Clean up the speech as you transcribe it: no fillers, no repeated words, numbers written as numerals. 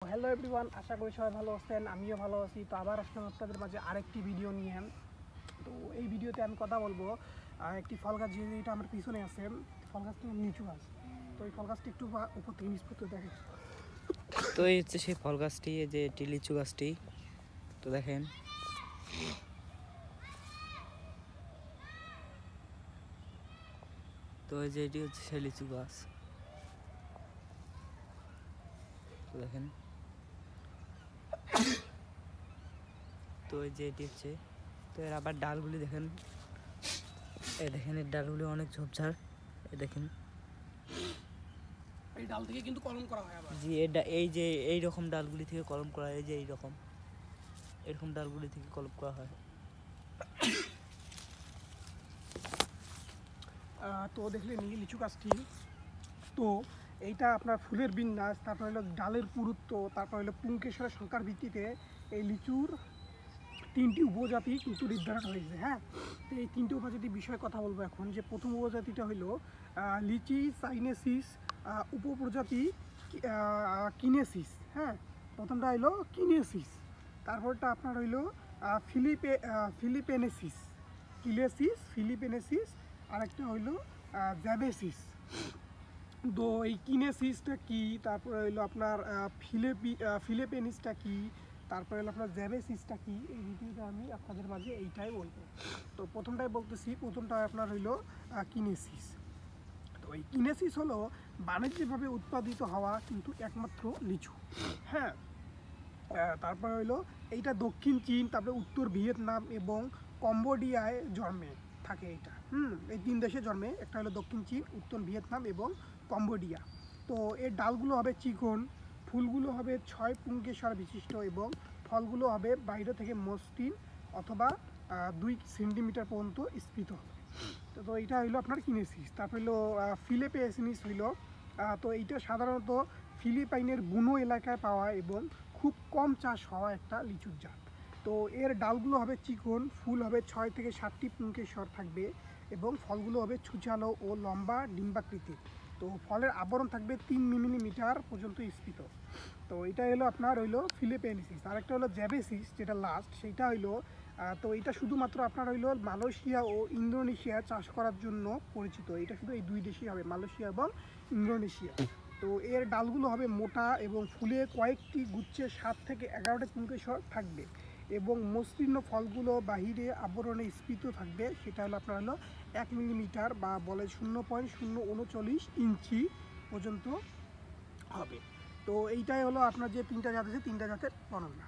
Hello everyone, আশা করি সবাই ভালো আছেন। আমিও ভালো আছি। তো আবার আসলাম আপনাদের মাঝে আরেকটি ভিডিও নিয়ে। তো এই ভিডিওতে আমি কথা বলবো একটি ফল গাছ, যেটা আমার পিছনে আছে। ফল গাছটি লিচু গাছ। তো এই ফল গাছটি একটু উপর থেকে নিচ পর্যন্ত দেখেন। তো এই হচ্ছে সেই ফল গাছটি, এই যে এটি লিচু গাছটি। তো দেখেন, তো এই যে এটি হচ্ছে সেই লিচু গাছ। তো দেখেন, তো এই যে এটি হচ্ছে, তো এর আবার ডালগুলি দেখেন, এই দেখেন এর ডালগুলি অনেক ঝোপঝাড়। এই দেখেন, এই ডাল থেকে কিন্তু কলম করা হয় আবার। জি এই যে এই রকম ডালগুলি থেকে কলম করা হয়। এই যে এরকম ডালগুলি থেকে কলম করা হয়। তো দেখলেন এই লিচু গাছটি। তো এইটা আপনার ফুলের বিন্যাস, তারপর হলো ডালের পুরুত্ব, তারপর হলো পুংকেশরের সংখ্যার ভিত্তিতে এই লিচুর তিনটি উপজাতি কিন্তু নির্ধারণ হয়েছে। হ্যাঁ, তো এই তিনটি উপজাতির বিষয়ে কথা বলবো এখন। যে প্রথম উপজাতিটা হলো লিচি চাইনেসিস উপপ্রজাতি কিনেসিস। হ্যাঁ, প্রথমটা হলো কিনেসিস, তারপরটা আপনার হইলো ফিলিপেনেসিস, ফিলিপেনেসিস, আরেকটা হইলো জ্যাবেসিস। তো এই কিনেসিসটা কি, তারপরে হইলো আপনার ফিলিপেনিসটা কি, তারপরে হলো আপনার জ্যাবেসিসটা কি, এই ভিডিওতে আমি আপনাদের মাঝে এইটাই বলবো। তো প্রথমটাই বলতেছি, প্রথমটা আপনার হইলো কিনেসিস। তো এই কিনেসিস হলো বাণিজ্যিকভাবে উৎপাদিত হওয়া কিন্তু একমাত্র লিচু। হ্যাঁ, তারপরে হইলো এইটা দক্ষিণ চীন, তারপরে উত্তর ভিয়েতনাম এবং কম্বোডিয়ায় জন্মে থাকে এইটা। এই তিন দেশে জন্মে, একটা হলো দক্ষিণ চীন, উত্তর ভিয়েতনাম এবং কম্বোডিয়া। তো এর ডালগুলো হবে চিকন, ফুলগুলো হবে 6 পুংকেশর বিশিষ্ট এবং ফলগুলো হবে বাইরে থেকে মসৃণ অথবা 2 সেন্টিমিটার পর্যন্ত স্ফীত হবে। তো এইটা হইলো আপনার কিনেসিস। তারপর হইলো ফিলিপেসিনিস হইলো, তো এইটা সাধারণত ফিলিপাইনের বুনো এলাকায় পাওয়া এবং খুব কম চাষ হওয়া একটা লিচুর জাত। তো এর ডালগুলো হবে চিকন, ফুল হবে 6 থেকে 7টি পুংকেশর থাকবে এবং ফলগুলো হবে ছুচালো ও লম্বা ডিম্বাকৃতির। তো ফলের আবরণ থাকবে 3 মিলিমিটার পর্যন্ত স্ফীত। তো এটা হলো আপনার হইলো ফিলিপেনিসিস। আরেকটা হলো জ্যাবেসিস, যেটা লাস্ট, সেইটা হইলো তো এটা শুধুমাত্র আপনার হইলো মালয়েশিয়া ও ইন্দোনেশিয়া চাষ করার জন্য পরিচিত। এটা শুধু এই দুই দেশেই হবে, মালয়েশিয়া এবং ইন্দোনেশিয়া। তো এর ডালগুলো হবে মোটা এবং ফুলে কয়েকটি গুচ্ছে 7 থেকে 11টি পুংকেশর থাকবে এবং মসৃণ ফলগুলো বাহিরে আবরণে স্ফীত থাকবে। সেটা হলো আপনার হলো 1 মিলিমিটার বা বলে 0.039 ইঞ্চি পর্যন্ত হবে। তো এইটাই হলো আপনার যে তিনটা জাত আছে, তিনটা জাতের বর্ণনা।